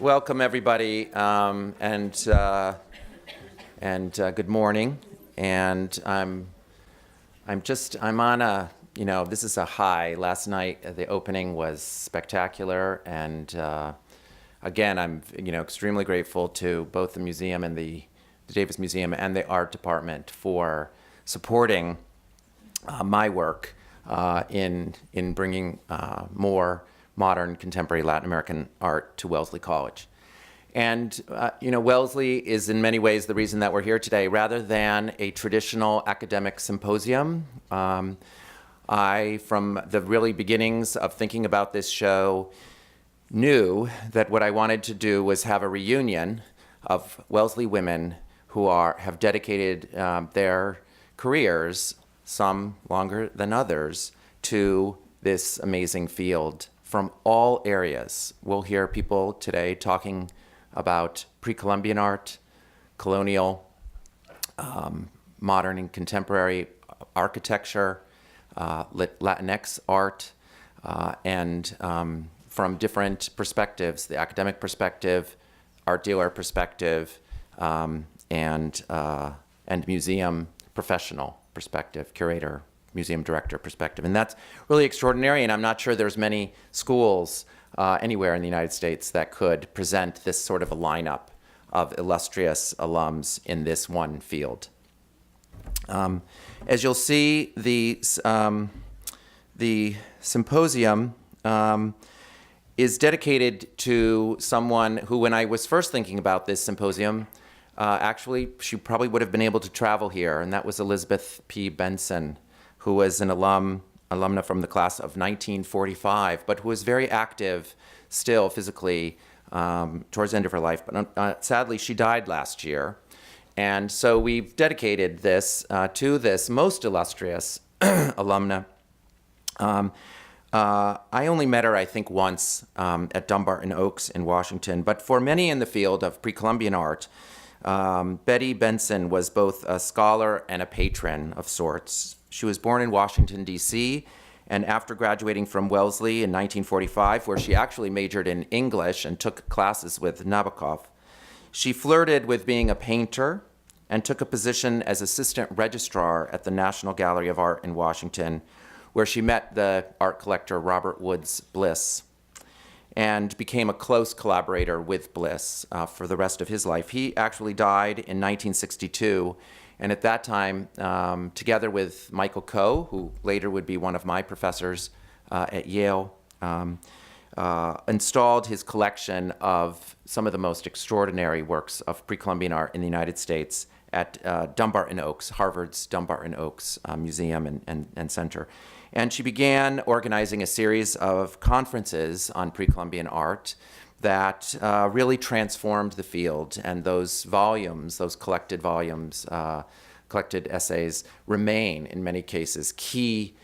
Welcome everybody, and good morning. And I'm on a, this is a high. Last night the opening was spectacular, and again, I'm extremely grateful to both the museum and the Davis Museum and the art department for supporting my work in bringing more modern contemporary Latin American art to Wellesley College. And Wellesley is in many ways the reason that we're here today. Rather than a traditional academic symposium, I, from the really beginnings of thinking about this show, knew that what I wanted to do was have a reunion of Wellesley women who have dedicated their careers, some longer than others, to this amazing field from all areas. We'll hear people today talking about pre-Columbian art, colonial, modern and contemporary architecture, Latinx art, and from different perspectives, the academic perspective, art dealer perspective, and museum professional perspective, curator, museum director perspective. And that's really extraordinary, and I'm not sure there's many schools anywhere in the United States that could present this sort of a lineup of illustrious alums in this one field. As you'll see, the symposium is dedicated to someone who, when I was first thinking about this symposium, actually she probably would have been able to travel here, and that was Elizabeth P. Benson, who was an alumna from the class of 1945, but who was very active still physically towards the end of her life. But sadly, she died last year. And so we've dedicated this to this most illustrious alumna. I only met her, I think, once at Dumbarton Oaks in Washington. But for many in the field of pre-Columbian art, Betty Benson was both a scholar and a patron of sorts. She was born in Washington, D.C., and after graduating from Wellesley in 1945, where she actually majored in English and took classes with Nabokov, she flirted with being a painter and took a position as assistant registrar at the National Gallery of Art in Washington, where she met the art collector Robert Woods Bliss and became a close collaborator with Bliss for the rest of his life. He actually died in 1962, and at that time, together with Michael Coe, who later would be one of my professors at Yale, installed his collection of some of the most extraordinary works of pre-Columbian art in the United States at Dumbarton Oaks, Harvard's Dumbarton Oaks Museum and Center. And she began organizing a series of conferences on pre-Columbian art that really transformed the field. And those volumes, those collected volumes, collected essays, remain, in many cases, key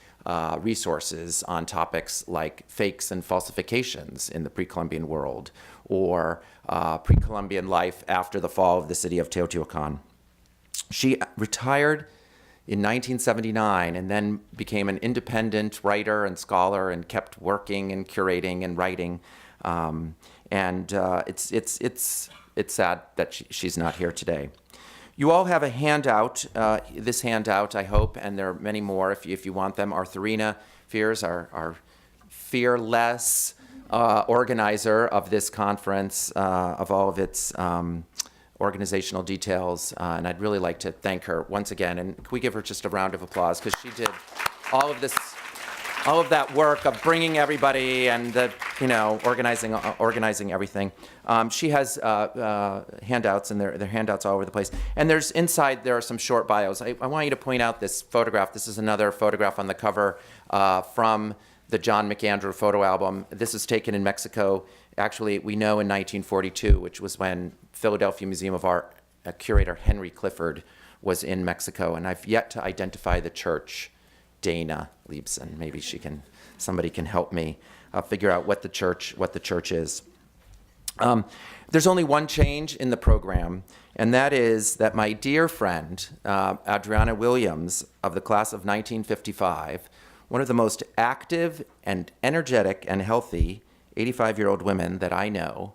resources on topics like fakes and falsifications in the pre-Columbian world, or pre-Columbian life after the fall of the city of Teotihuacan. She retired in 1979 and then became an independent writer and scholar and kept working and curating and writing. It's sad that she's not here today. You all have a handout, this handout, I hope, and there are many more if you want them. Arthurina Fears, our fearless organizer of this conference, of all of its organizational details, and I'd really like to thank her once again. And can we give her just a round of applause, because she did all of that work of bringing everybody and organizing everything. She has handouts, and they're handouts all over the place. And inside there are some short bios. I want you to point out this photograph. This is another photograph on the cover from the John McAndrew photo album. This was taken in Mexico. Actually, we know in 1942, which was when Philadelphia Museum of Art curator Henry Clifford was in Mexico, and I've yet to identify the church. Dana Liebson, maybe somebody can help me figure out what the church is. There's only one change in the program, and that is that my dear friend Adriana Williams of the class of 1955, one of the most active and energetic and healthy 85-year-old women that I know,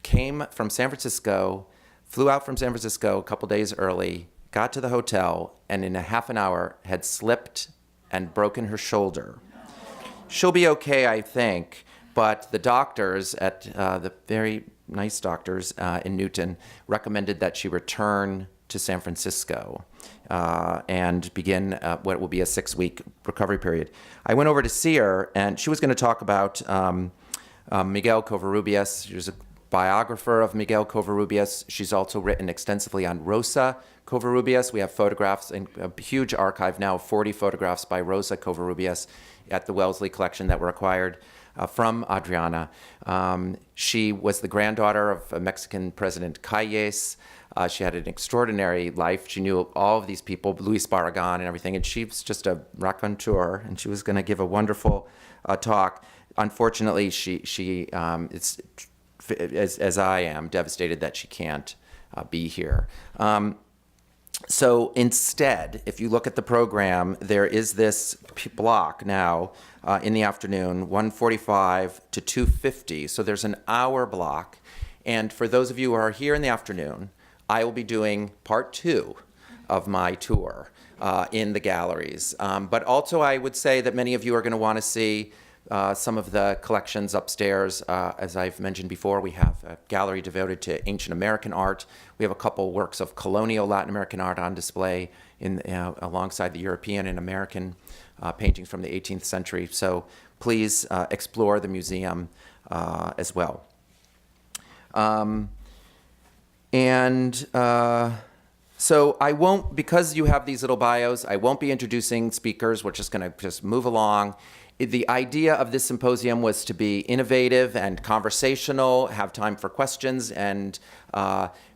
came from San Francisco, flew out from San Francisco a couple days early, got to the hotel, and in a half an hour had slipped and broken her shoulder. She'll be okay, I think, but the doctors at the very nice doctors in Newton recommended that she return to San Francisco and begin what will be a 6-week recovery period. I went over to see her, and she was going to talk about Miguel Covarrubias. She was a biographer of Miguel Covarrubias. She's also written extensively on Rosa Covarrubias. We have photographs, and a huge archive now of 40 photographs by Rosa Covarrubias at the Wellesley collection that were acquired from Adriana. She was the granddaughter of Mexican President Calles. She had an extraordinary life. She knew all of these people, Luis Barragan and everything, and she was just a raconteur, and she was going to give a wonderful talk. Unfortunately, she as I am, devastated that she can't be here. So instead, if you look at the program, there is this block now in the afternoon, 1:45 to 2:50. So there's an hour block. And for those of you who are here in the afternoon, I will be doing part 2 of my tour in the galleries. But also I would say that many of you are going to want to see some of the collections upstairs. As I've mentioned before, we have a gallery devoted to ancient American art. We have a couple works of colonial Latin American art on display alongside the European and American paintings from the 18th century. So please explore the museum as well. So I won't, because you have these little bios, I won't be introducing speakers. We're just going to just move along. The idea of this symposium was to be innovative and conversational, have time for questions, and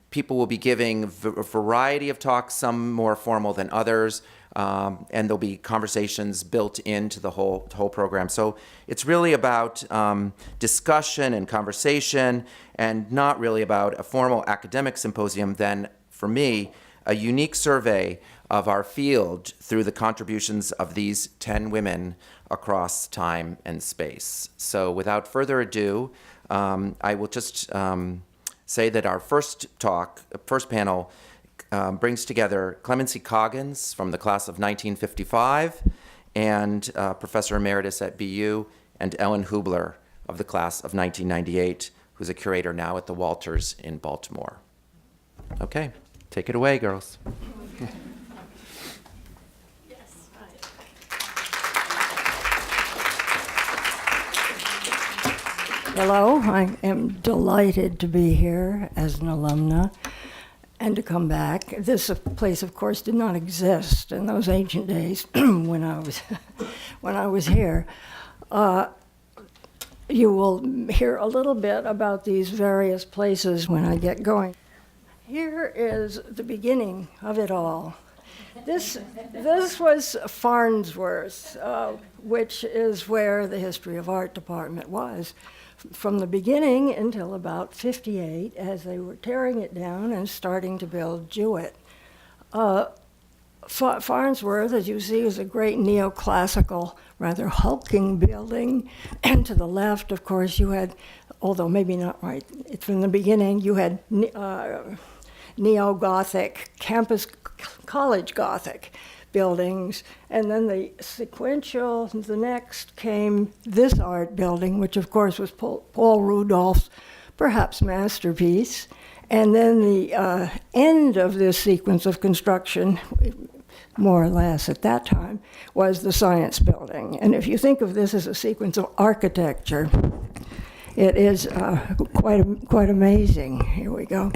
people will be giving a variety of talks, some more formal than others, and there'll be conversations built into the whole program. So it's really about discussion and conversation, and not really about a formal academic symposium. Then, for me, a unique survey of our field through the contributions of these 10 women across time and space. So without further ado, I will just say that our first panel brings together Clemency Coggins from the class of 1955 and Professor Emeritus at BU, and Ellen Hoobler of the class of 1998, who's a curator now at the Walters in Baltimore. Okay, take it away, girls. Hello, I am delighted to be here as an alumna and to come back. This place, of course, did not exist in those ancient days when I was here. You will hear a little bit about these various places when I get going. Here is the beginning of it all. This was Farnsworth, which is where the History of Art department was, from the beginning until about 58, as they were tearing it down and starting to build Jewett. Farnsworth, as you see, is a great neoclassical, rather hulking building. And to the left, of course, you had, although maybe not right, from the beginning, you had neo-Gothic, campus college Gothic buildings, and then the next came this art building, which of course was Paul Rudolph's perhaps masterpiece, and then the end of this sequence of construction, more or less at that time, was the science building. And if you think of this as a sequence of architecture, it is quite amazing. Here we go.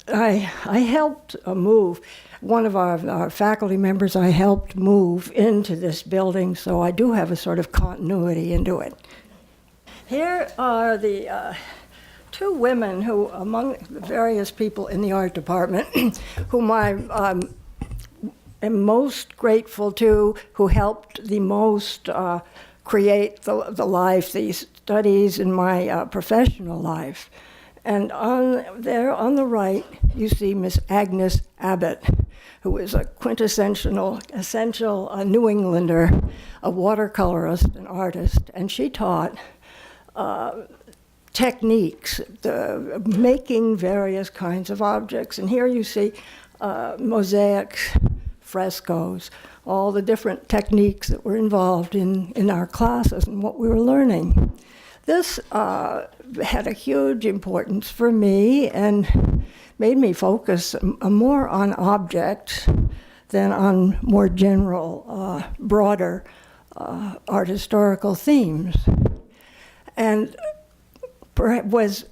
I helped move. One of our faculty members I helped move into this building, so I do have a sort of continuity into it. Here are the 2 women who, among the various people in the art department, whom I am most grateful to, who helped the most create the life, these studies in my professional life. And on the right, you see Miss Agnes Abbott, who is a quintessential New Englander, a watercolorist, an artist, and she taught techniques, making various kinds of objects. And here you see mosaics, frescoes, all the different techniques that were involved in our classes and what we were learning. This had a huge importance for me and made me focus more on objects than on more general, broader art historical themes. And was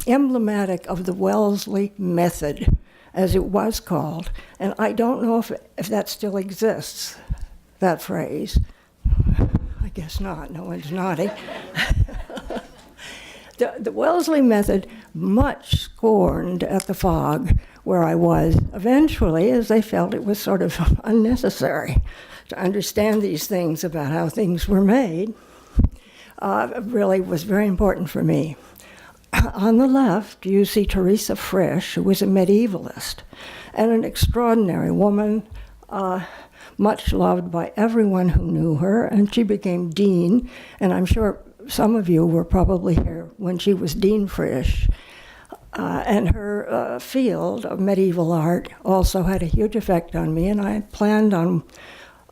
emblematic of the Wellesley method, as it was called. And I don't know if that still exists, that phrase. I guess not, no one's nodding. The Wellesley method, much scorned at the Fog, where I was, eventually, as they felt it was sort of unnecessary to understand these things about how things were made, really was very important for me. On the left, you see Teresa Frisch, who was a medievalist and an extraordinary woman, much loved by everyone who knew her, and she became dean, and I'm sure some of you were probably here when she was Dean Frisch. And her field of medieval art also had a huge effect on me, and I planned on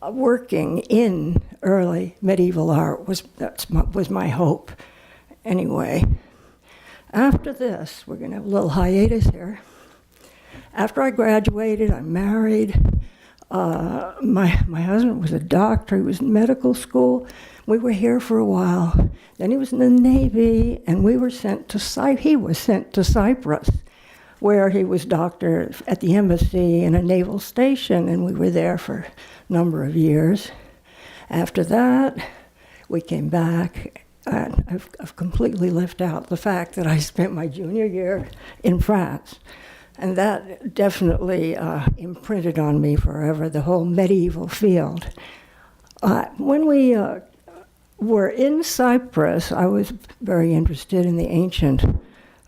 working in early medieval art, was my hope. Anyway, after this, we're going to have a little hiatus here. After I graduated, I married. My husband was a doctor. He was in medical school. We were here for a while. Then he was in the Navy, and we were sent to he was sent to Cyprus, where he was doctor at the embassy in a naval station, and we were there for a number of years. After that, we came back. I've completely left out the fact that I spent my junior year in France. And that definitely imprinted on me forever, the whole medieval field. When we were in Cyprus, I was very interested in the ancient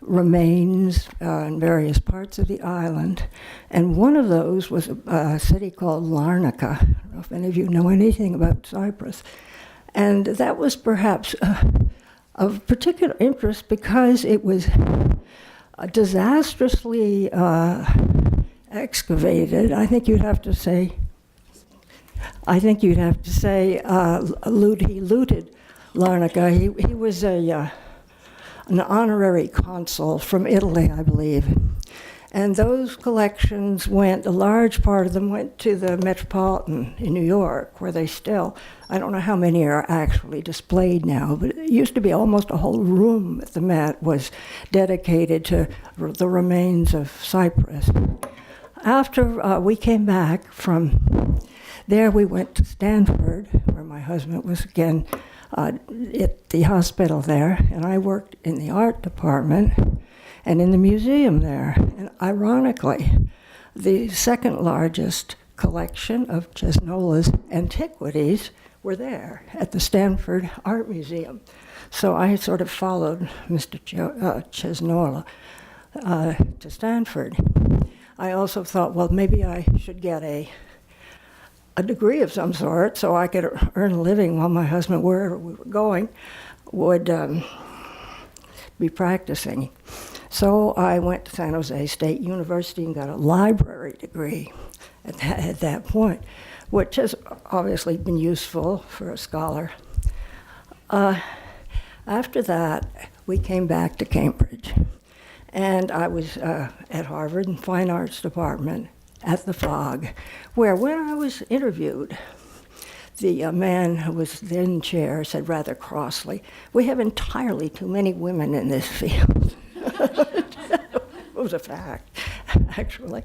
remains in various parts of the island. And one of those was a city called Larnaca. I don't know if any of you know anything about Cyprus. And that was perhaps of particular interest because it was disastrously excavated. I think you'd have to say he looted Larnaca. He was an honorary consul from Italy, I believe. And those collections a large part of them went to the Metropolitan in New York, where they still, I don't know how many are actually displayed now, but it used to be almost a whole room at the Met was dedicated to the remains of Cyprus. After we came back from there, we went to Stanford, where my husband was again at the hospital there, and I worked in the art department and in the museum there. And ironically, the second largest collection of Cesnola's antiquities were there at the Stanford Art Museum. So I sort of followed Mr. Cesnola to Stanford. I also thought, well, maybe I should get a degree of some sort so I could earn a living while my husband, wherever we were going, would be practicing. So I went to San Jose State University and got a library degree at that point, which has obviously been useful for a scholar. After that, we came back to Cambridge, and I was at Harvard in Fine Arts Department at the Fog, where when I was interviewed, the man who was then chair said rather crossly, "We have entirely too many women in this field." It was a fact, actually.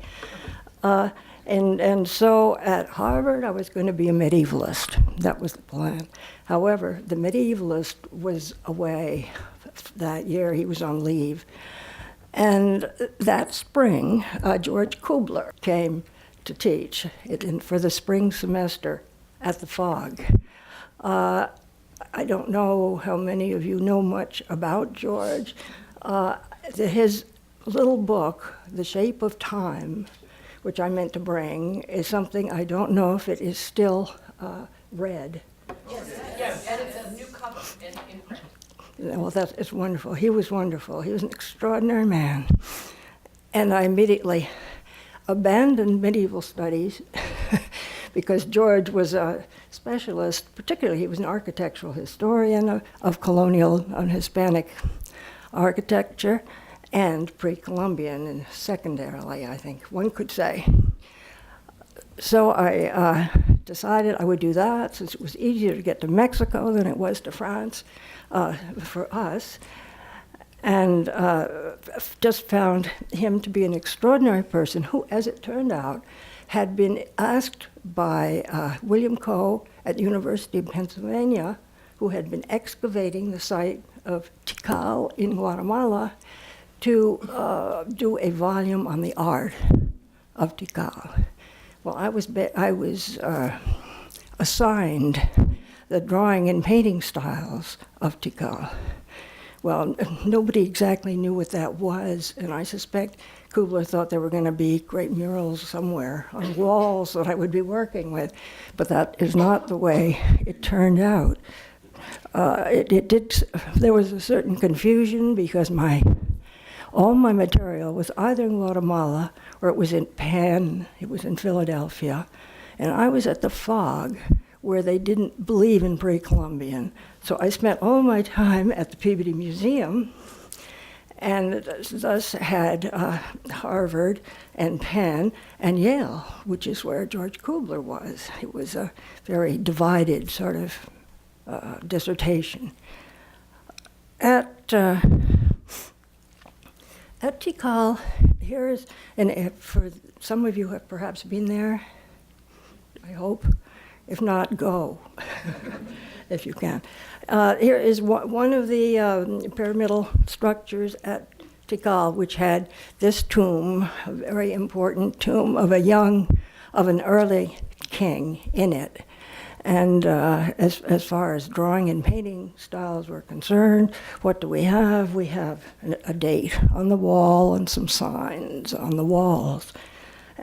And so at Harvard, I was going to be a medievalist. That was the plan. However, the medievalist was away that year. He was on leave. And that spring, George Hoobler came to teach for the spring semester at the Fog. I don't know how many of you know much about George. His little book, The Shape of Time, which I meant to bring, is something I don't know if it is still read. Yes, and it's a new cover in print. Well, it's wonderful. He was wonderful. He was an extraordinary man. And I immediately abandoned medieval studies because George was a specialist, particularly he was an architectural historian of colonial and Hispanic architecture and pre-Columbian, and secondarily, I think one could say. So I decided I would do that since it was easier to get to Mexico than it was to France for us. And just found him to be an extraordinary person who, as it turned out, had been asked by William Coe at the University of Pennsylvania, who had been excavating the site of Tikal in Guatemala, to do a volume on the art of Tikal. Well, I was assigned the drawing and painting styles of Tikal. Well, nobody exactly knew what that was, and I suspect Hoobler thought there were going to be great murals somewhere on walls that I would be working with, but that is not the way it turned out. There was a certain confusion because all my material was either in Guatemala or it was in Penn, it was in Philadelphia, and I was at the Fog where they didn't believe in pre-Columbian. So I spent all my time at the Peabody Museum and thus had Harvard and Penn and Yale, which is where George Hoobler was. It was a very divided sort of dissertation. At Tikal, and for some of you have perhaps been there, I hope. If not, go, if you can. Here is one of the pyramidal structures at Tikal, which had this tomb, a very important tomb of an early king in it. And as far as drawing and painting styles were concerned, what do we have? We have a date on the wall and some signs on the walls.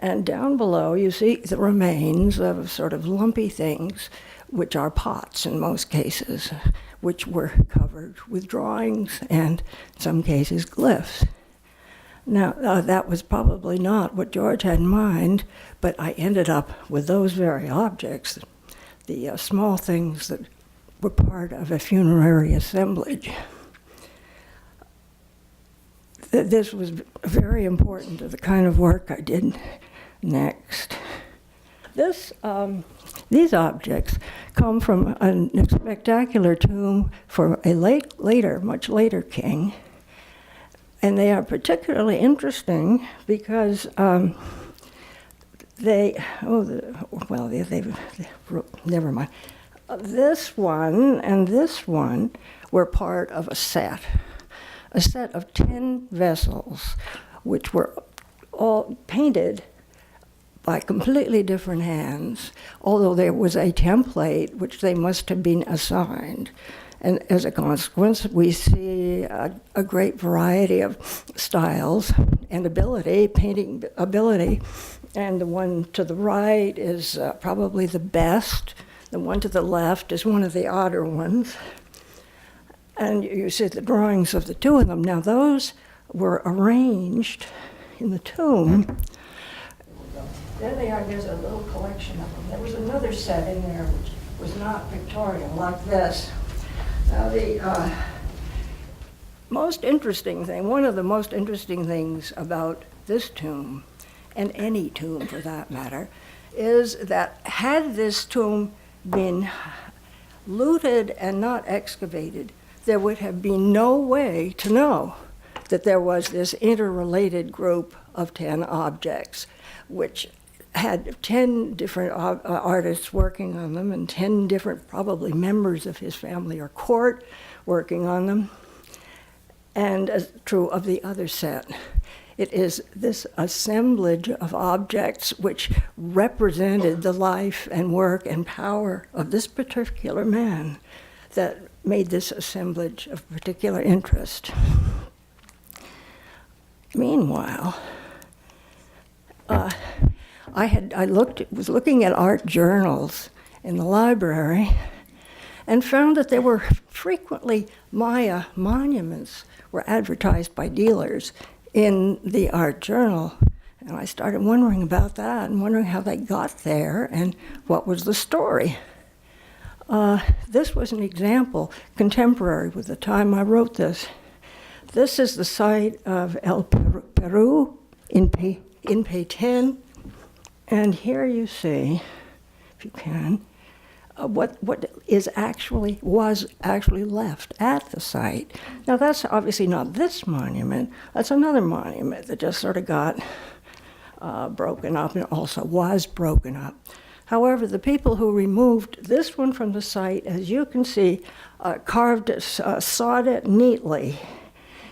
And down below, you see the remains of sort of lumpy things, which are pots in most cases, which were covered with drawings and, in some cases, glyphs. Now, that was probably not what George had in mind, but I ended up with those very objects, the small things that were part of a funerary assemblage. This was very important to the kind of work I did next. These objects come from a spectacular tomb for a much later king, and they are particularly interesting because never mind. This one and this one were part of a set of 10 vessels, which were all painted by completely different hands, although there was a template which they must have been assigned. And as a consequence, we see a great variety of styles and painting ability. And the one to the right is probably the best. The one to the left is one of the odder ones. And you see the drawings of the two of them. Now, those were arranged in the tomb. There they are. There's a little collection of them. There was another set in there which was not Victorian, like this. Now, the most interesting thing, one of the most interesting things about this tomb, and any tomb for that matter, is that had this tomb been looted and not excavated, there would have been no way to know that there was this interrelated group of 10 objects, which had 10 different artists working on them and 10 different probably members of his family or court working on them. And as true of the other set, it is this assemblage of objects which represented the life and work and power of this particular man that made this assemblage of particular interest. Meanwhile, I was looking at art journals in the library, and found that there were frequently Maya monuments were advertised by dealers in the art journal. And I started wondering about that and wondering how they got there and what was the story. This was an example contemporary with the time I wrote this. This is the site of El Peru in Petén. And here you see, if you can, what was actually left at the site. Now that's obviously not this monument. That's another monument that just sort of got broken up and also was broken up. However, the people who removed this one from the site, as you can see, sawed it neatly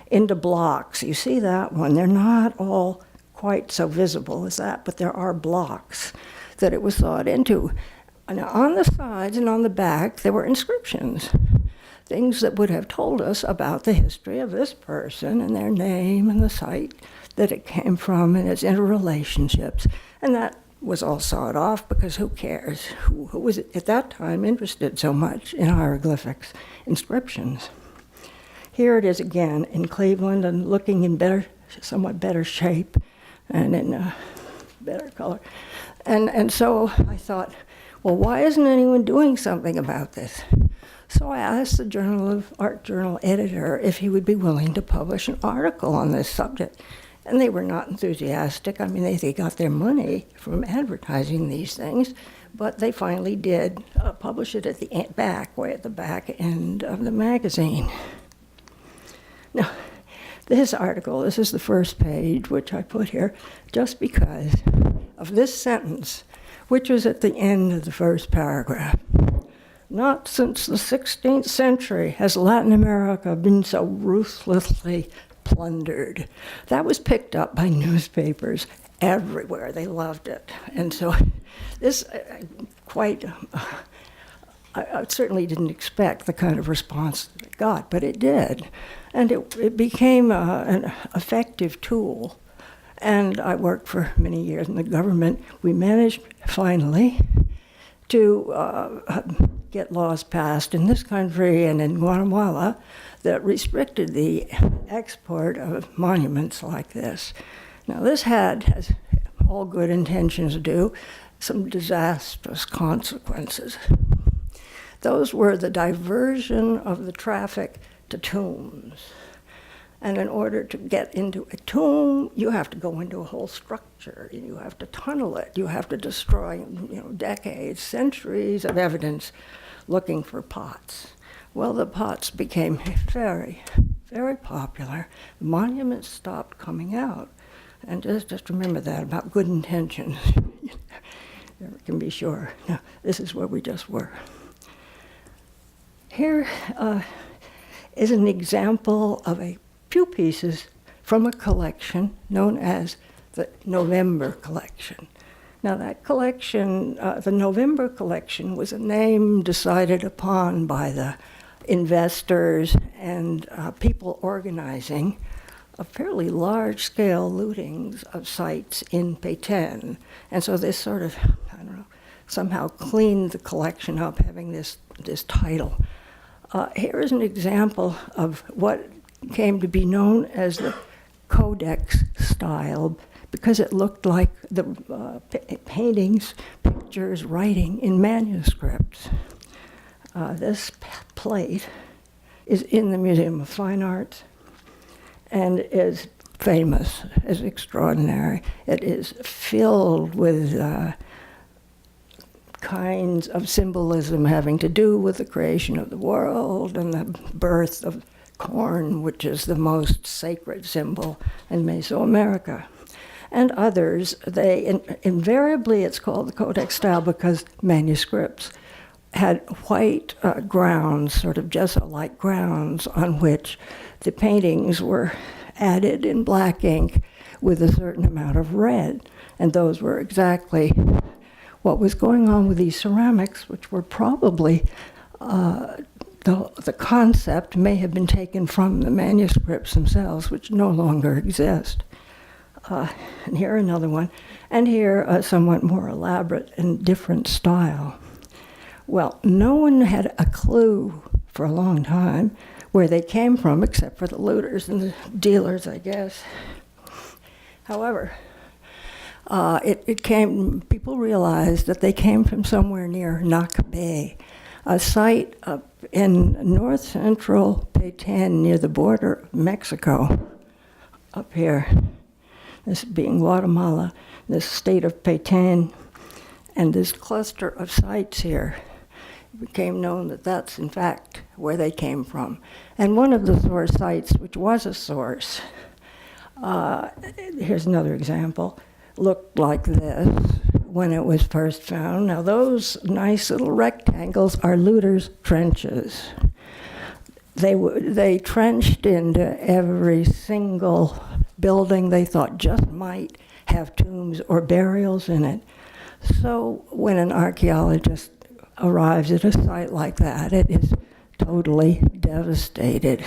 into blocks. You see that one? They're not all quite so visible as that, but there are blocks that it was sawed into. And on the sides and on the back, there were inscriptions, things that would have told us about the history of this person and their name and the site that it came from and its interrelationships. And that was all sawed off because who cares? Who was at that time interested so much in hieroglyphics, inscriptions? Here it is again in Cleveland and looking in somewhat better shape and in better color. And so I thought, well, why isn't anyone doing something about this? So I asked the Art Journal editor if he would be willing to publish an article on this subject. And they were not enthusiastic. I mean, they got their money from advertising these things, but they finally did publish it at the way at the back end of the magazine. Now, this article, this is the first page, which I put here just because of this sentence, which was at the end of the first paragraph. Not since the 16th century has Latin America been so ruthlessly plundered. That was picked up by newspapers everywhere. They loved it. And so this I certainly didn't expect the kind of response that it got, but it did. And it became an effective tool. And I worked for many years in the government. We managed finally to get laws passed in this country and in Guatemala that restricted the export of monuments like this. Now this had, as all good intentions do, some disastrous consequences. Those were the diversion of the traffic to tombs. And in order to get into a tomb, you have to go into a whole structure. You have to tunnel it. You have to destroy, decades, centuries of evidence looking for pots. Well, the pots became very, very popular. The monuments stopped coming out. And just remember that about good intentions. You never can be sure. Now, this is where we just were. Here is an example of a few pieces from a collection known as the November Collection. Now that collection, the November Collection, was a name decided upon by the investors and people organizing a fairly large-scale lootings of sites in Petén. And so this sort of, somehow cleaned the collection up, having this title. Here is an example of what came to be known as the Codex style, because it looked like the paintings, pictures, writing in manuscripts. This plate is in the Museum of Fine Arts and is famous, is extraordinary. It is filled with kinds of symbolism having to do with the creation of the world and the birth of corn, which is the most sacred symbol in Mesoamerica. And others, invariably it's called the Codex style because manuscripts had white grounds, sort of gesso-like grounds, on which the paintings were added in black ink with a certain amount of red. And those were exactly what was going on with these ceramics, which were probably the concept may have been taken from the manuscripts themselves, which no longer exist. And here another one, and here a somewhat more elaborate and different style. Well, no one had a clue for a long time where they came from, except for the looters and the dealers, I guess. However, people realized that they came from somewhere near Nac Bay, a site up in north central Petén near the border of Mexico, up here, this being Guatemala, this state of Petén, and this cluster of sites here. It became known that that's in fact where they came from. And one of the source sites, which was a source, here's another example, looked like this when it was first found. Now those nice little rectangles are looters' trenches. They trenched into every single building they thought just might have tombs or burials in it. So when an archaeologist arrives at a site like that, it is totally devastated.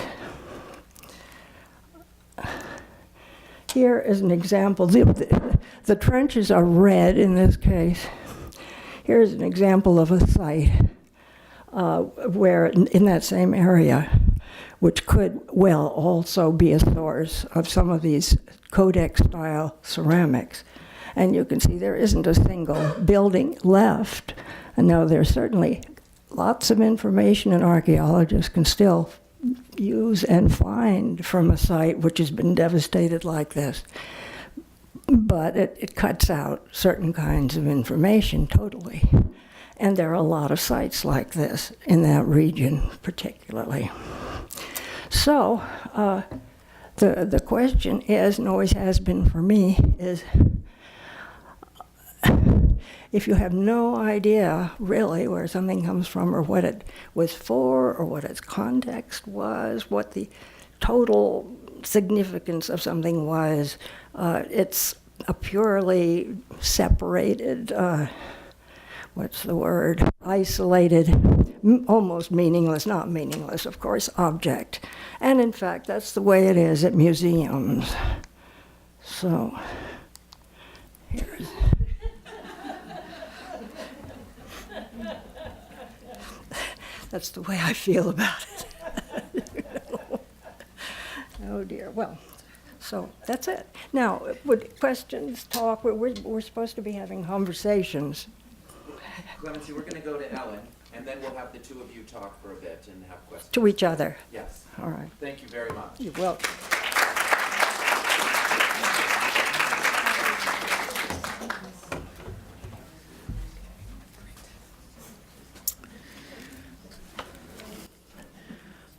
Here is an example. The trenches are red in this case. Here's an example of a site where, in that same area, which could well also be a source of some of these codex-style ceramics. And you can see there isn't a single building left. And now there's certainly lots of information an archaeologist can still use and find from a site which has been devastated like this. But it cuts out certain kinds of information totally. And there are a lot of sites like this in that region particularly. So the question is, and always has been for me, is if you have no idea really where something comes from or what it was for or what its context was, what the total significance of something was, it's a purely separated, isolated, almost meaningless, not meaningless, of course, object. And in fact, that's the way it is at museums. So, here's... That's the way I feel about it. Oh dear. Well, so that's it. Now, would questions, talk? We're supposed to be having conversations. Clemency, we're going to go to Ellen, and then we'll have the two of you talk for a bit and have questions. To each other. Yes. All right. Thank you very much. You're welcome.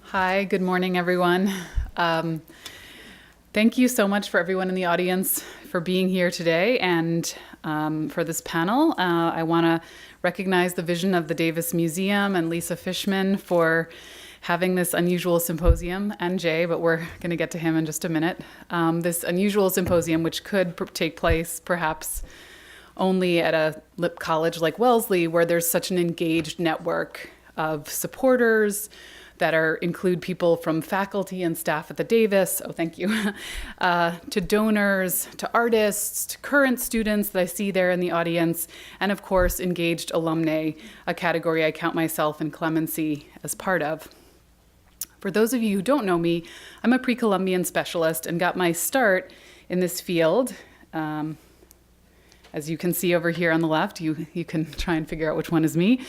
Hi, good morning, everyone. Thank you so much for everyone in the audience for being here today and for this panel. I want to recognize the vision of the Davis Museum and Lisa Fishman for having this unusual symposium, and Jay, but we're going to get to him in just a minute. This unusual symposium, which could take place perhaps only at a college like Wellesley, where there's such an engaged network of supporters that include people from faculty and staff at the Davis, thank you, to donors, to artists, to current students that I see there in the audience, and of course, engaged alumni, a category I count myself and Clemency as part of. For those of you who don't know me, I'm a pre-Columbian specialist and got my start in this field. As you can see over here on the left, you can try and figure out which one is me.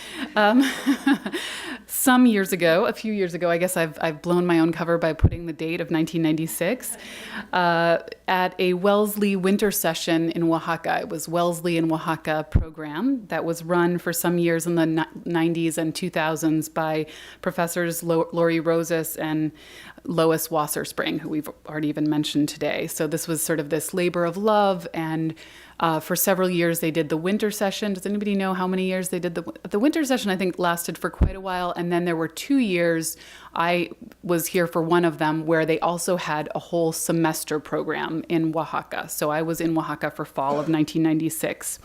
Some years ago, a few years ago, I guess I've blown my own cover by putting the date of 1996, at a Wellesley winter session in Oaxaca. It was Wellesley in Oaxaca program that was run for some years in the 90s and 2000s by professors Lori Rosas and Lois Wasserspring, who we've already even mentioned today. So this was sort of this labor of love, and for several years they did the winter session. Does anybody know how many years they did the winter session? I think lasted for quite a while, and then there were 2 years, I was here for one of them, where they also had a whole semester program in Oaxaca. So I was in Oaxaca for fall of 1996.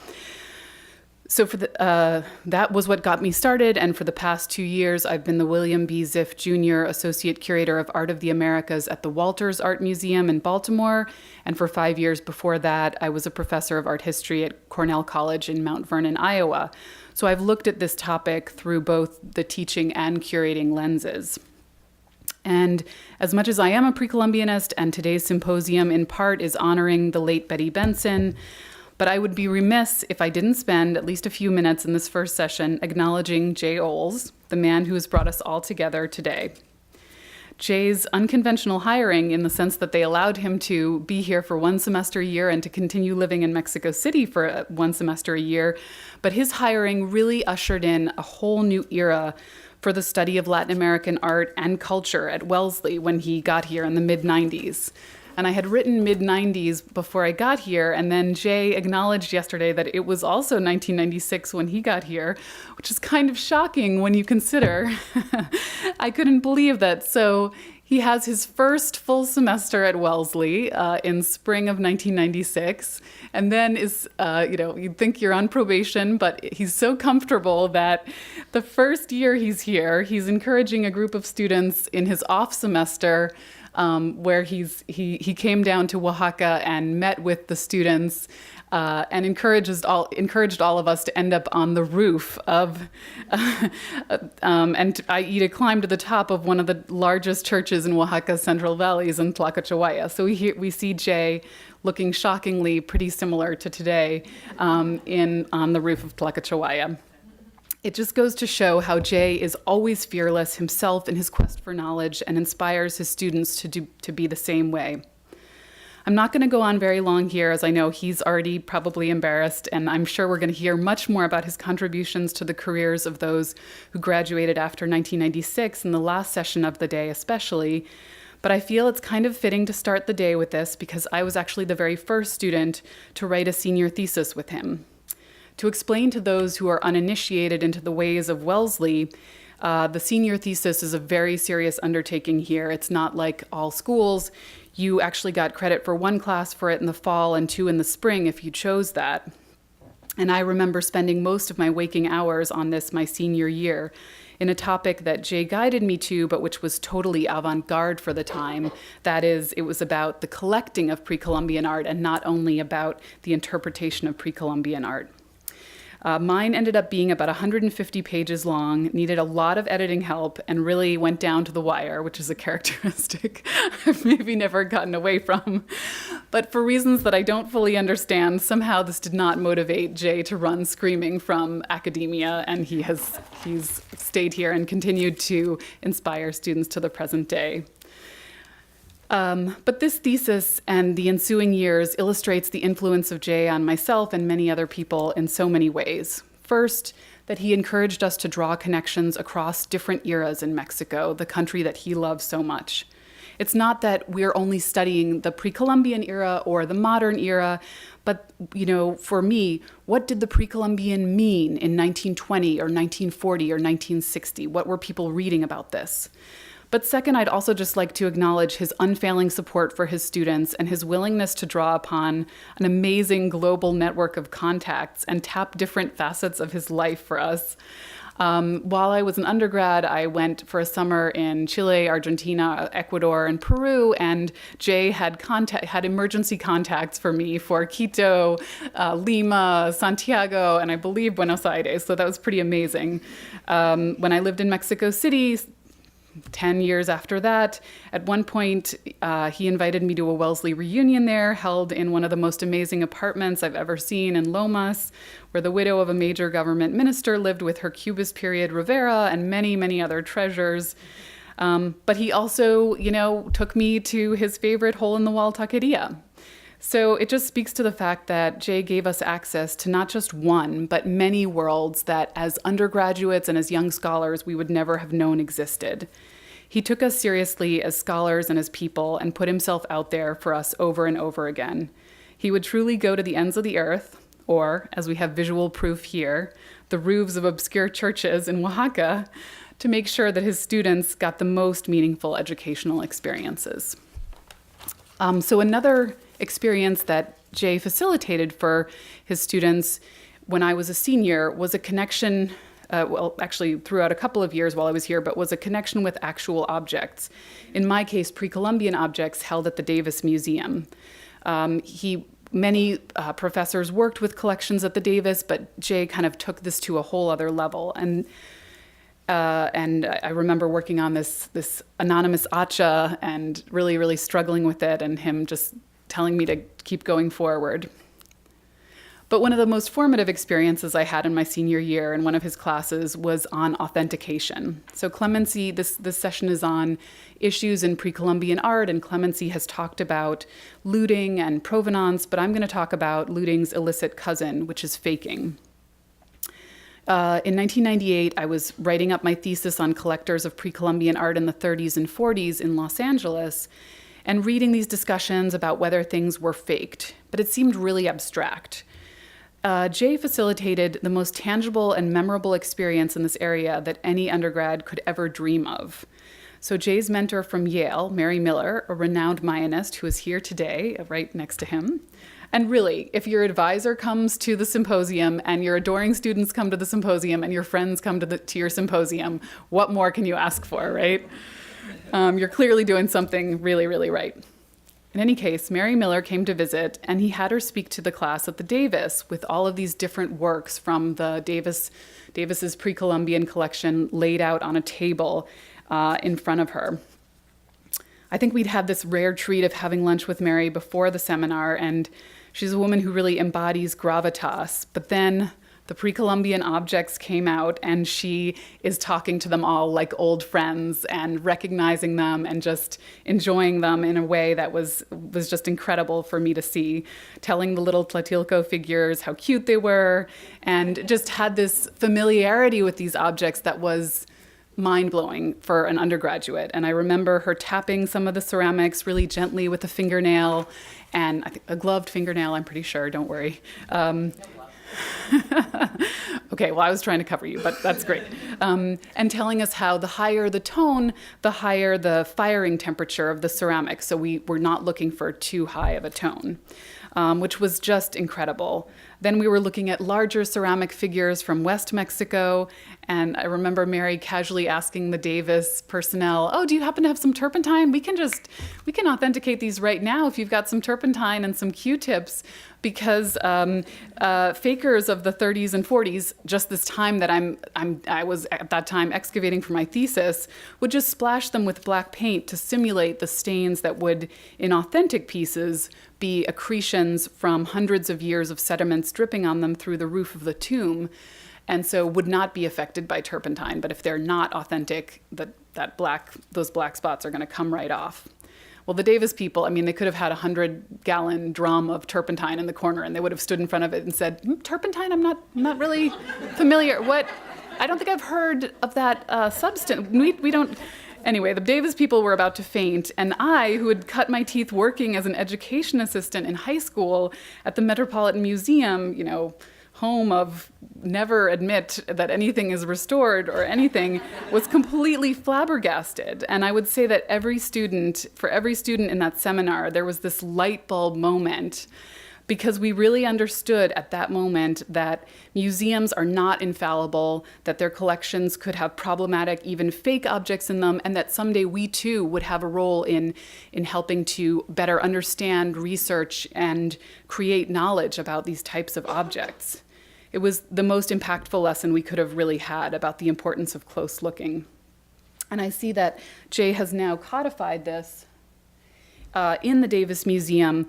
So that was what got me started, and for the past 2 years, I've been the William B. Ziff Jr. Associate Curator of Art of the Americas at the Walters Art Museum in Baltimore, and for 5 years before that, I was a professor of art history at Cornell College in Mount Vernon, Iowa. So I've looked at this topic through both the teaching and curating lenses. And as much as I am a pre-Columbianist, and today's symposium in part is honoring the late Betty Benson, but I would be remiss if I didn't spend at least a few minutes in this first session acknowledging Jay Oles, the man who has brought us all together today. Jay's unconventional hiring, in the sense that they allowed him to be here for 1 semester a year and to continue living in Mexico City for 1 semester a year, but his hiring really ushered in a whole new era for the study of Latin American art and culture at Wellesley when he got here in the mid-90s. And I had written mid-90s before I got here, and then Jay acknowledged yesterday that it was also 1996 when he got here, which is kind of shocking when you consider. I couldn't believe that. So he has his first full semester at Wellesley in spring of 1996, and then is, you'd think you're on probation, but he's so comfortable that the first year he's here, he's encouraging a group of students in his off semester where he came down to Oaxaca and met with the students and encouraged all of us to end up on the roof of, and i.e. to climb to the top of one of the largest churches in Oaxaca's Central Valleys in Tlacochahuaya. So we see Jay looking shockingly pretty similar to today on the roof of Tlacochahuaya. It just goes to show how Jay is always fearless himself in his quest for knowledge and inspires his students to be the same way. I'm not going to go on very long here, as I know he's already probably embarrassed, and I'm sure we're going to hear much more about his contributions to the careers of those who graduated after 1996 in the last session of the day especially. But I feel it's kind of fitting to start the day with this because I was actually the very first student to write a senior thesis with him. To explain to those who are uninitiated into the ways of Wellesley, the senior thesis is a very serious undertaking here. It's not like all schools. You actually got credit for 1 class for it in the fall and 2 in the spring if you chose that. And I remember spending most of my waking hours on this my senior year in a topic that Jay guided me to, but which was totally avant-garde for the time. That is, it was about the collecting of pre-Columbian art and not only about the interpretation of pre-Columbian art. Mine ended up being about 150 pages long, needed a lot of editing help, and really went down to the wire, which is a characteristic I've maybe never gotten away from. But for reasons that I don't fully understand, somehow this did not motivate Jay to run screaming from academia, and he's stayed here and continued to inspire students to the present day. But this thesis and the ensuing years illustrates the influence of Jay on myself and many other people in so many ways. First, that he encouraged us to draw connections across different eras in Mexico, the country that he loves so much. It's not that we're only studying the pre-Columbian era or the modern era, but, for me, what did the pre-Columbian mean in 1920 or 1940 or 1960? What were people reading about this? But second, I'd also just like to acknowledge his unfailing support for his students and his willingness to draw upon an amazing global network of contacts and tap different facets of his life for us. While I was an undergrad, I went for a summer in Chile, Argentina, Ecuador, and Peru, and Jay had emergency contacts for me for Quito, Lima, Santiago, and I believe Buenos Aires, so that was pretty amazing. When I lived in Mexico City, 10 years after that, at one point, he invited me to a Wellesley reunion there, held in one of the most amazing apartments I've ever seen in Lomas, where the widow of a major government minister lived with her Cubist period Rivera and many, many other treasures. But he also, took me to his favorite hole-in-the-wall taqueria. So it just speaks to the fact that Jay gave us access to not just one, but many worlds that as undergraduates and as young scholars, we would never have known existed. He took us seriously as scholars and as people and put himself out there for us over and over again. He would truly go to the ends of the earth, or, as we have visual proof here, the roofs of obscure churches in Oaxaca, to make sure that his students got the most meaningful educational experiences. So another experience that Jay facilitated for his students when I was a senior was a connection, well, actually throughout a couple of years while I was here, but was a connection with actual objects. In my case, pre-Columbian objects held at the Davis Museum. Many professors worked with collections at the Davis, but Jay kind of took this to a whole other level. And I remember working on this anonymous acha and really, really struggling with it, and him just telling me to keep going forward. But one of the most formative experiences I had in my senior year in one of his classes was on authentication. So Clemency, this session is on issues in pre-Columbian art, and Clemency has talked about looting and provenance, but I'm going to talk about looting's illicit cousin, which is faking. In 1998, I was writing up my thesis on collectors of pre-Columbian art in the 30s and 40s in Los Angeles, and reading these discussions about whether things were faked, but it seemed really abstract. Jay facilitated the most tangible and memorable experience in this area that any undergrad could ever dream of. So Jay's mentor from Yale, Mary Miller, a renowned Mayanist who is here today, right next to him. And really, if your advisor comes to the symposium and your adoring students come to the symposium and your friends come to your symposium, what more can you ask for, right? You're clearly doing something really, really right. In any case, Mary Miller came to visit, and he had her speak to the class at the Davis with all of these different works from the Davis's pre-Columbian collection laid out on a table in front of her. I think we'd had this rare treat of having lunch with Mary before the seminar, and she's a woman who really embodies gravitas. But then the pre-Columbian objects came out, and she is talking to them all like old friends and recognizing them and just enjoying them in a way that was just incredible for me to see, telling the little Tlatilco figures how cute they were, and just had this familiarity with these objects that was mind-blowing for an undergraduate. And I remember her tapping some of the ceramics really gently with a fingernail, and I think a gloved fingernail, I'm pretty sure, don't worry. Okay, well, I was trying to cover you, but that's great. And telling us how the higher the tone, the higher the firing temperature of the ceramic. So we were not looking for too high of a tone, which was just incredible. Then we were looking at larger ceramic figures from West Mexico, and I remember Mary casually asking the Davis personnel, "Oh, do you happen to have some turpentine? We can authenticate these right now if you've got some turpentine and some Q-tips," because fakers of the 30s and 40s, just this time that I was at that time excavating for my thesis, would just splash them with black paint to simulate the stains that would, in authentic pieces, be accretions from hundreds of years of sediments dripping on them through the roof of the tomb, and so would not be affected by turpentine. But if they're not authentic, those black spots are going to come right off. Well, the Davis people, I mean, they could have had a 100-gallon drum of turpentine in the corner, and they would have stood in front of it and said, "Turpentine? I'm not really familiar. What? I don't think I've heard of that substance. We don't." Anyway, the Davis people were about to faint, and I, who had cut my teeth working as an education assistant in high school at the Metropolitan Museum, home of never admit that anything is restored or anything, was completely flabbergasted. And I would say that for every student in that seminar, there was this light bulb moment, because we really understood at that moment that museums are not infallible, that their collections could have problematic, even fake objects in them, and that someday we too would have a role in helping to better understand, research, and create knowledge about these types of objects. It was the most impactful lesson we could have really had about the importance of close looking. And I see that Jay has now codified this in the Davis Museum,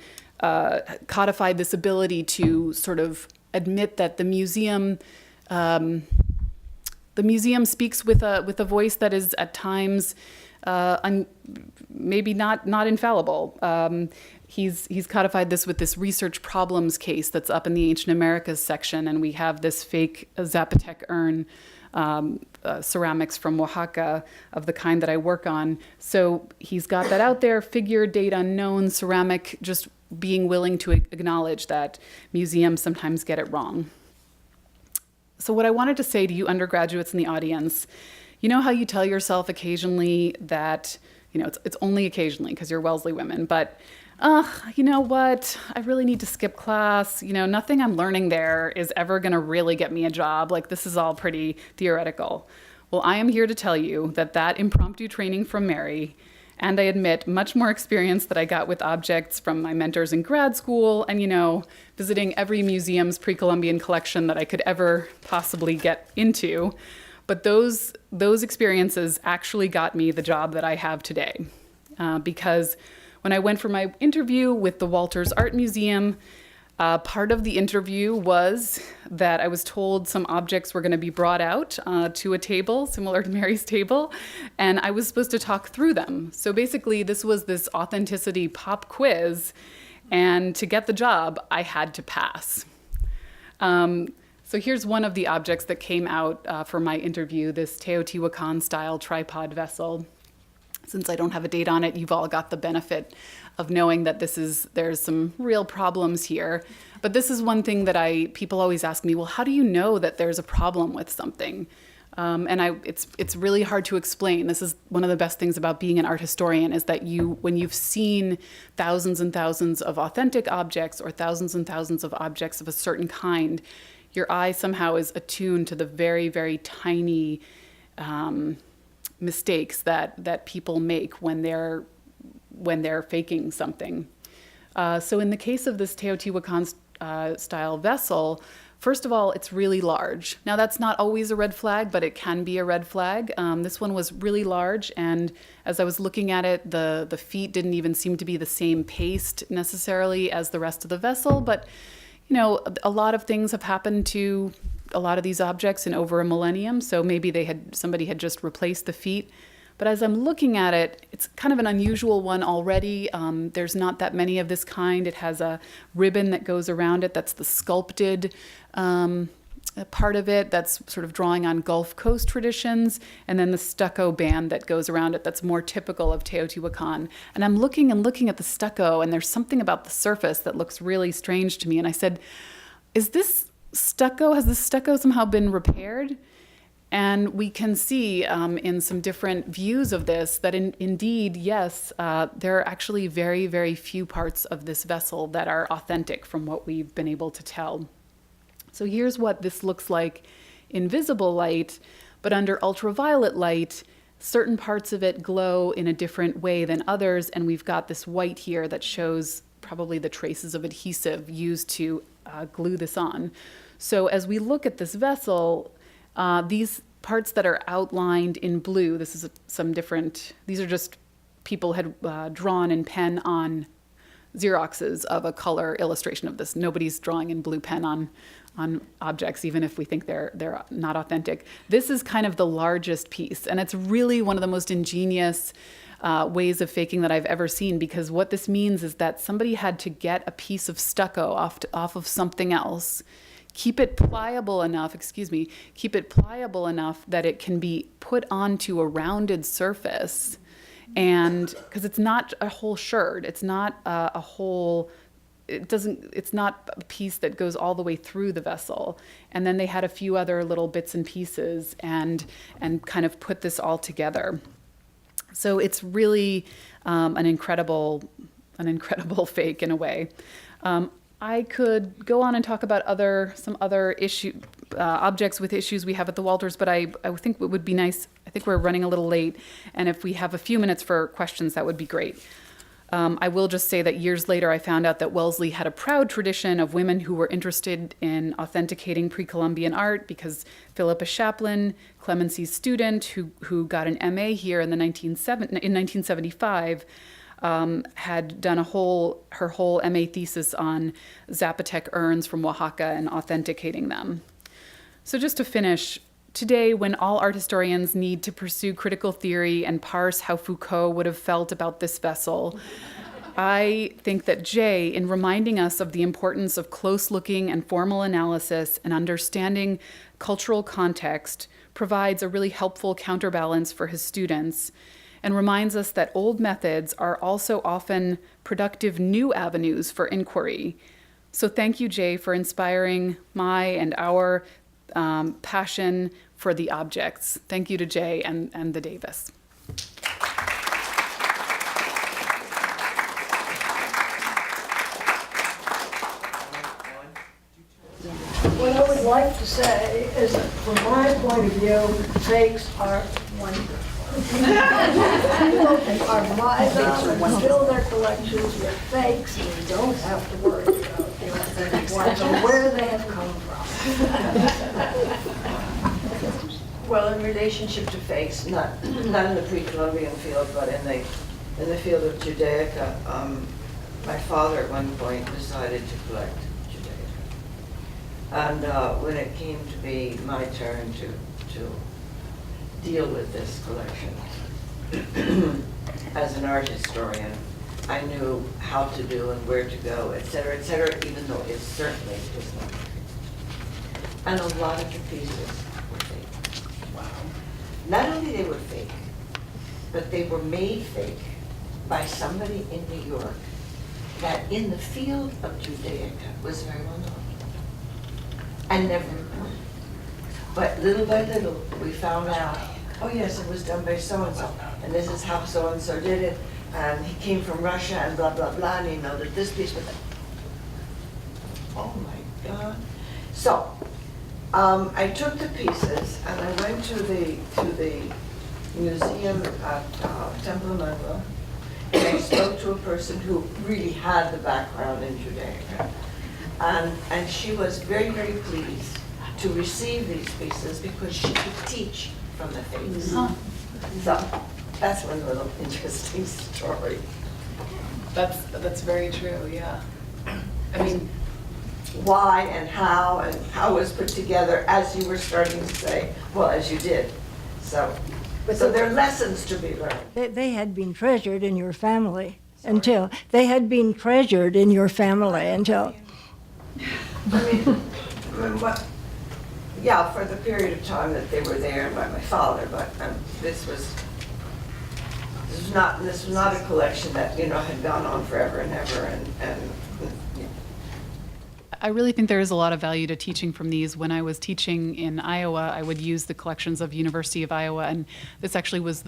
codified this ability to sort of admit that the museum speaks with a voice that is at times maybe not infallible. He's codified this with this research problems case that's up in the Ancient Americas section, and we have this fake Zapotec urn, ceramics from Oaxaca of the kind that I work on. So he's got that out there, figure, date unknown, ceramic, just being willing to acknowledge that museums sometimes get it wrong. So what I wanted to say to you undergraduates in the audience, you know how you tell yourself occasionally that it's only occasionally because you're Wellesley women, but you know what? I really need to skip class. Nothing I'm learning there is ever going to really get me a job. Like, this is all pretty theoretical. Well, I am here to tell you that impromptu training from Mary, and I admit much more experience that I got with objects from my mentors in grad school and, visiting every museum's pre-Columbian collection that I could ever possibly get into. But those experiences actually got me the job that I have today. Because when I went for my interview with the Walters Art Museum, part of the interview was that I was told some objects were going to be brought out to a table, similar to Mary's table, and I was supposed to talk through them. So basically, this was this authenticity pop quiz, and to get the job, I had to pass. So here's one of the objects that came out for my interview, this Teotihuacan-style tripod vessel. Since I don't have a date on it, you've all got the benefit of knowing that there's some real problems here. But this is one thing that people always ask me, well, how do you know that there's a problem with something? It's really hard to explain. This is one of the best things about being an art historian, is that when you've seen thousands and thousands of authentic objects or thousands and thousands of objects of a certain kind, your eye somehow is attuned to the very, very tiny mistakes that people make when they're faking something. So in the case of this Teotihuacan style vessel, first of all, it's really large. Now, that's not always a red flag, but it can be a red flag. This one was really large, and as I was looking at it, the feet didn't even seem to be the same paste necessarily as the rest of the vessel, but a lot of things have happened to a lot of these objects in over a millennium, so maybe somebody had just replaced the feet. But as I'm looking at it, it's kind of an unusual one already. There's not that many of this kind. It has a ribbon that goes around it. That's the sculpted part of it. That's sort of drawing on Gulf Coast traditions. And then the stucco band that goes around it that's more typical of Teotihuacan. And I'm looking at the stucco, and there's something about the surface that looks really strange to me. And I said, has this stucco somehow been repaired? And we can see in some different views of this that indeed, yes, there are actually very, very few parts of this vessel that are authentic from what we've been able to tell. So here's what this looks like in visible light, but under ultraviolet light, certain parts of it glow in a different way than others, and we've got this white here that shows probably the traces of adhesive used to glue this on. So as we look at this vessel, these parts that are outlined in blue, these are just people had drawn in pen on Xeroxes of a color illustration of this. Nobody's drawing in blue pen on objects, even if we think they're not authentic. This is kind of the largest piece, and it's really one of the most ingenious ways of faking that I've ever seen, because what this means is that somebody had to get a piece of stucco off of something else, keep it pliable enough that it can be put onto a rounded surface. And because it's not a whole shirt, it's not it's not a piece that goes all the way through the vessel. And then they had a few other little bits and pieces and kind of put this all together. So it's really an incredible fake in a way. I could go on and talk about some other objects with issues we have at the Walters, but I think it would be nice. I think we're running a little late, and if we have a few minutes for questions, that would be great. I will just say that years later, I found out that Wellesley had a proud tradition of women who were interested in authenticating pre-Columbian art, because Philippa Chaplin, Clemency's student, who got an MA here in 1975, had done her whole MA thesis on Zapotec urns from Oaxaca and authenticating them. So just to finish, today, when all art historians need to pursue critical theory and parse how Foucault would have felt about this vessel, I think that Jay, in reminding us of the importance of close-looking and formal analysis and understanding cultural context, provides a really helpful counterbalance for his students, and reminds us that old methods are also often productive new avenues for inquiry. So thank you, Jay, for inspiring my and our passion for the objects. Thank you to Jay and the Davis. would like to say is that from my point of view, fakes are wonderful. People can buy them and fill their collections with fakes, and you don't have to worry about where they have come from. Well, in relationship to fakes, not in the pre-Columbian field, but in the field of Judaica, my father at one point decided to collect Judaica. And when it came to be my turn to deal with this collection as an art historian, I knew how to do and where to go, et cetera, even though it certainly was not. And a lot of the pieces were fake. Wow. Not only they were fake, but they were made fake by somebody in New York that in the field of Judaica was very well known and never reported. But little by little, we found out, oh yes, it was done by so-and-so, and this is how so-and-so did it, and he came from Russia, and blah, blah, blah, and he noted this piece with it. Oh my God. So, I took the pieces, and I went to the museum at Temple Menlo, and I spoke to a person who really had the background in Judaica. And she was very, very pleased to receive these pieces because she could teach from the fakes. Huh. So that's one little interesting story. That's very true, yeah. I mean, Why and how it was put together, as you were starting to say, well, as you did. So there are lessons to be learned. They had been treasured in your family until they had been treasured in your family until. I mean, yeah, for the period of time that they were there by my father, but this was not a collection that had gone on forever and ever, and yeah. I really think there is a lot of value to teaching from these. When I was teaching in Iowa, I would use the collections of University of Iowa, and this actually was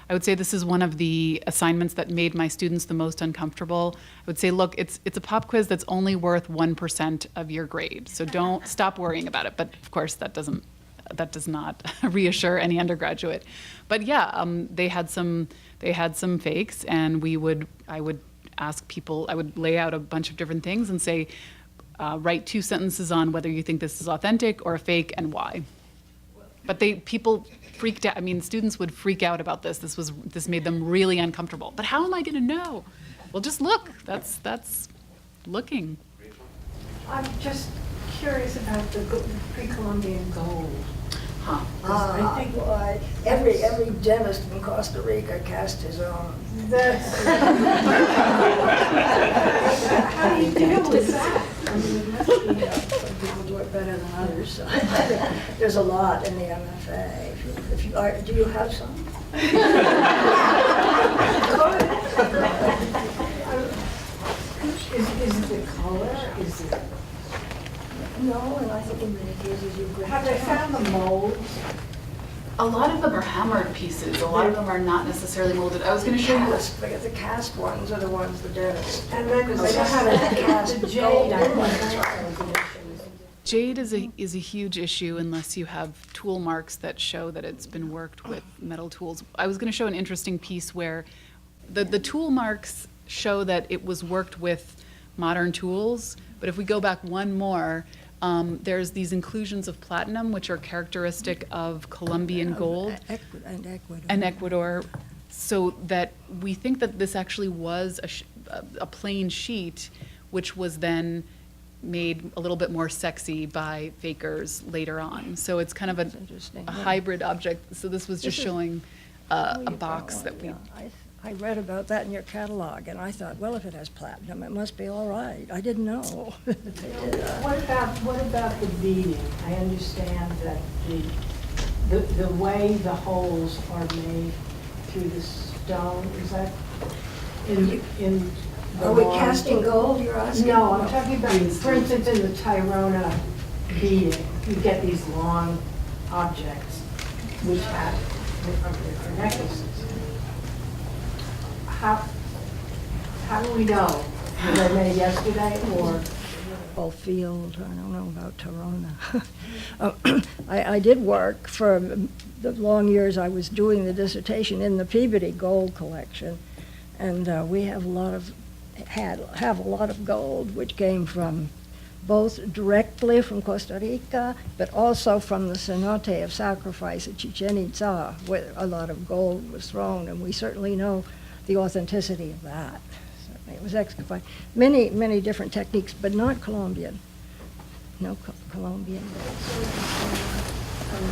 I would say this is one of the assignments that made my students the most uncomfortable. I would say, look, it's a pop quiz that's only worth 1% of your grade, so don't stop worrying about it. But of course, that does not reassure any undergraduate. But yeah, they had some fakes, and I would ask people, I would lay out a bunch of different things and say, write 2 sentences on whether you think this is authentic or a fake and why. But people freaked out. I mean, students would freak out about this. This made them really uncomfortable. But how am I going to know? Well, just look. That's looking. I'm just curious about the pre-Columbian gold. Huh. I think Every dentist in Costa Rica cast his own. how do you deal with that? I mean, it must be, Some people do it better than others. So there's a lot in the MFA. Do you have some? is it the color? Is it? No, and I think in many cases you could. Have they found the molds? A lot of them are hammered pieces. A lot of them are not necessarily molded. I was going to show you this. The cast ones are the ones the dentists. And then Because they don't have a cast the gold. jade, I think. Jade is a huge issue unless you have tool marks that show that it's been worked with metal tools. I was going to show an interesting piece where the tool marks show that it was worked with modern tools, but if we go back one more, there's these inclusions of platinum, which are characteristic of Colombian gold and Ecuador, so that we think that this actually was a plain sheet, which was then made a little bit more sexy by fakers later on. So it's kind of a hybrid object. So this was just showing a box that we... I read about that in your catalog, and I thought, well, if it has platinum, it must be all right. I didn't know. What about the beading? I understand that the way the holes are made through the stone, is that in the Are we long- casting gold, you're asking? No, I'm talking about, for instance, in the Tirona beading, you get these long objects which have are necklaces. How do we know? Were they made yesterday or? Ball Field, I don't know about Torona. I did work for the long years I was doing the dissertation in the Peabody Gold Collection, and we have a lot of gold which came from both directly from Costa Rica, but also from the cenote of sacrifice at Chichen Itza, where a lot of gold was thrown, and we certainly know the authenticity of that. Certainly, it was excavated. Many different techniques, but not Colombian. No Colombian. From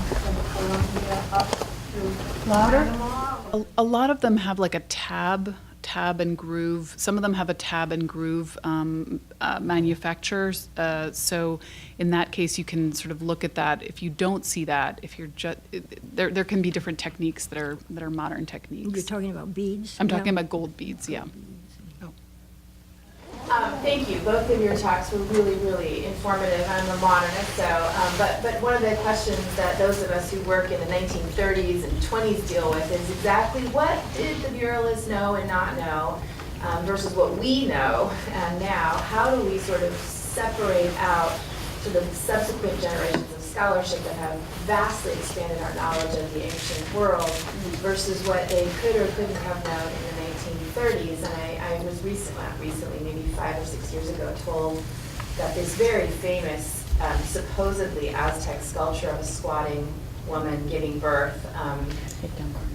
Colombia up to Louder? Panama? A lot of them have like a tab and groove. Some of them have a tab and groove manufacturers. So in that case, you can sort of look at that. If you don't see that, if you're just there can be different techniques that are modern techniques. You're talking about beads? I'm talking about gold beads. Yeah. Thank you. Both of your talks were really, really informative. I'm a modernist, so, but one of the questions that those of us who work in the 1930s and 20s deal with is exactly what did the muralists know and not know versus what we know now. How do we sort of separate out sort of subsequent generations of scholarship that have vastly expanded our knowledge of the ancient world versus what they could or couldn't have known in the 1930s? And I was recently, maybe 5 or 6 years ago, told that this very famous, supposedly Aztec sculpture of a squatting woman giving birth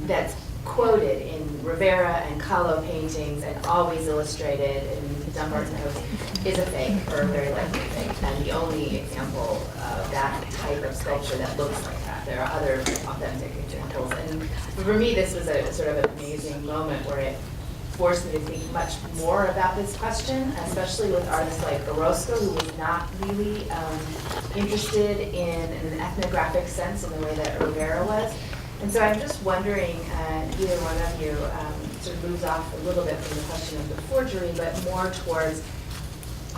that's quoted in Rivera and Kahlo paintings and always illustrated in Dumbarton Oaks is a fake, or a very likely fake, and the only example of that type of sculpture that looks like that. There are other authentic examples, and for me this was a sort of an amazing moment where it forced me to think much more about this question, especially with artists like Orozco, who was not really interested in an ethnographic sense in the way that Rivera was. And so I'm just wondering, either one of you sort of moves off a little bit from the question of the forgery, but more towards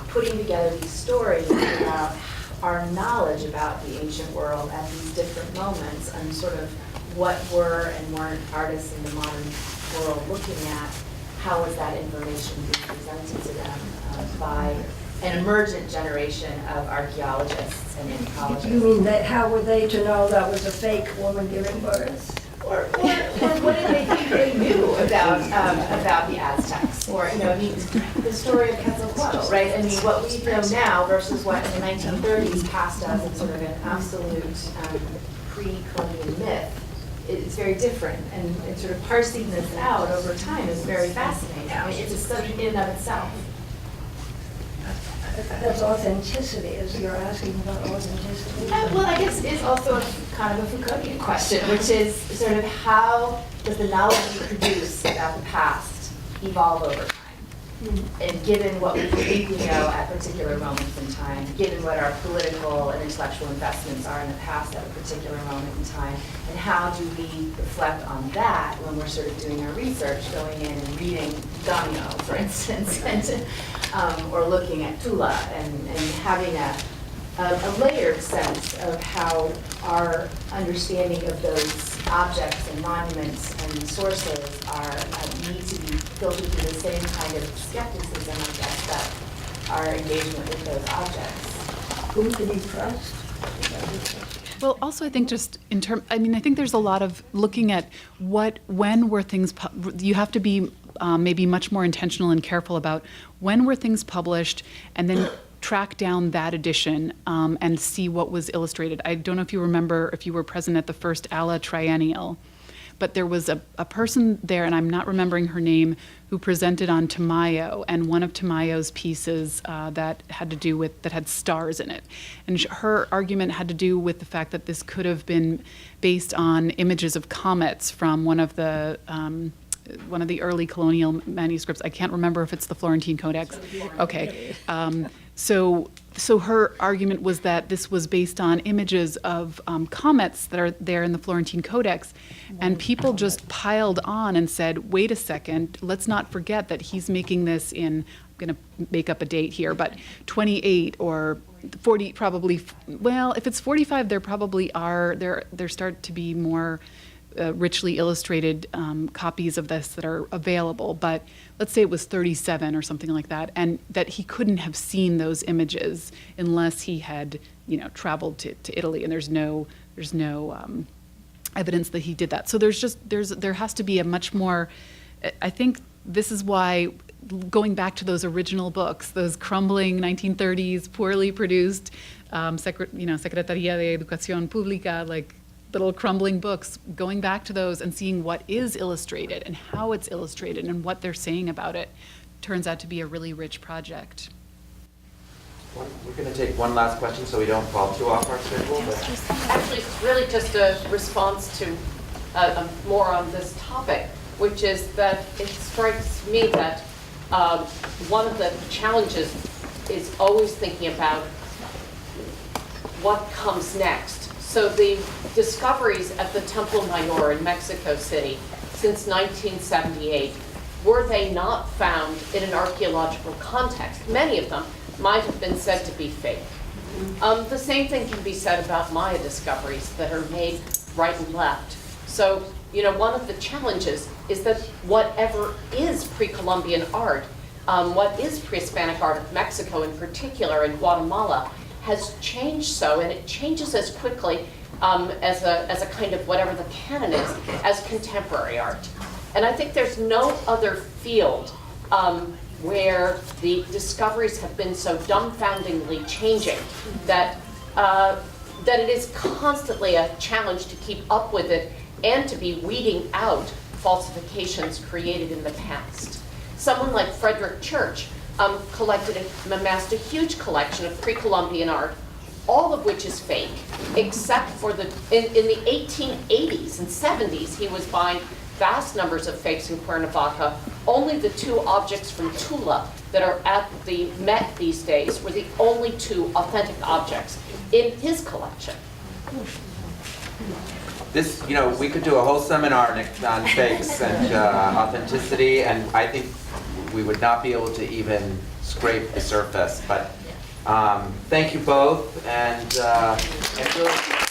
putting together these stories about our knowledge about the ancient world at these different moments and sort of what were and weren't artists in the modern world looking at. How was that information being presented to them by an emergent generation of archaeologists and anthropologists? You mean that, how were they to know that was a fake woman giving birth? Or what did they think they knew about the Aztecs? Or, I mean, the story of Quetzalcoatl, right? I mean, what we know now versus what in the 1930s passed us as sort of an absolute pre-Columbian myth. It's very different, and sort of parsing this out over time is very fascinating. I mean, it's a subject in and of itself. That's authenticity, as you're asking about authenticity. Well, I guess it's also kind of a Foucauldian question, which is sort of how does the knowledge we produce about the past evolve over time? And given what we think we know at particular moments in time, given what our political and intellectual investments are in the past at a particular moment in time, and how do we reflect on that when we're sort of doing our research, going in and reading Domino, for instance, and, or looking at Tula and having a layered sense of how our understanding of those objects and monuments and sources are need to be filtered through the same kind of skepticism, I guess, that our engagement with those objects. Who can you trust? Well, also I think just in term, I mean, I think there's a lot of looking at when were things, you have to be maybe much more intentional and careful about when were things published, and then track down that edition and see what was illustrated. I don't know if you remember, if you were present at the first Ala Triennial, but there was a person there, and I'm not remembering her name, who presented on Tamayo, and one of Tamayo's pieces that had stars in it. And her argument had to do with the fact that this could have been based on images of comets from one of the early colonial manuscripts. I can't remember if it's the Florentine Codex. Okay. So her argument was that this was based on images of comets that are there in the Florentine Codex, and people just piled on and said, wait a second, let's not forget that he's making this in, I'm going to make up a date here, but 28 or 40 probably, well, if it's 45, there probably are, there start to be more richly illustrated copies of this that are available, but let's say it was 37 or something like that, and that he couldn't have seen those images unless he had, traveled to Italy, and there's no evidence that he did that. So there has to be a much more, I think this is why, going back to those original books, those crumbling 1930s, poorly produced, Secretaría de Educación Pública, like little crumbling books, going back to those and seeing what is illustrated and how it's illustrated and what they're saying about it turns out to be a really rich project. We're going to take one last question so we don't fall too off our schedule. Actually, it's really just a response to more on this topic, which is that it strikes me that one of the challenges is always thinking about what comes next. So the discoveries at the Templo Mayor in Mexico City since 1978, were they not found in an archaeological context? Many of them might have been said to be fake. The same thing can be said about Maya discoveries that are made right and left. So, one of the challenges is that whatever is pre-Columbian art, what is pre-Hispanic art of Mexico in particular, and Guatemala, has changed so, and it changes as quickly as a kind of whatever the canon is, as contemporary art. And I think there's no other field where the discoveries have been so dumbfoundingly changing that it is constantly a challenge to keep up with it and to be weeding out falsifications created in the past. Someone like Frederick Church amassed a huge collection of pre-Columbian art, all of which is fake, except for in the 1880s and 70s, he was buying vast numbers of fakes in Cuernavaca. Only the two objects from Tula that are at the Met these days were the only two authentic objects in his collection. This, we could do a whole seminar on fakes and authenticity, and I think we would not be able to even scrape the surface. But thank you both, and enjoy.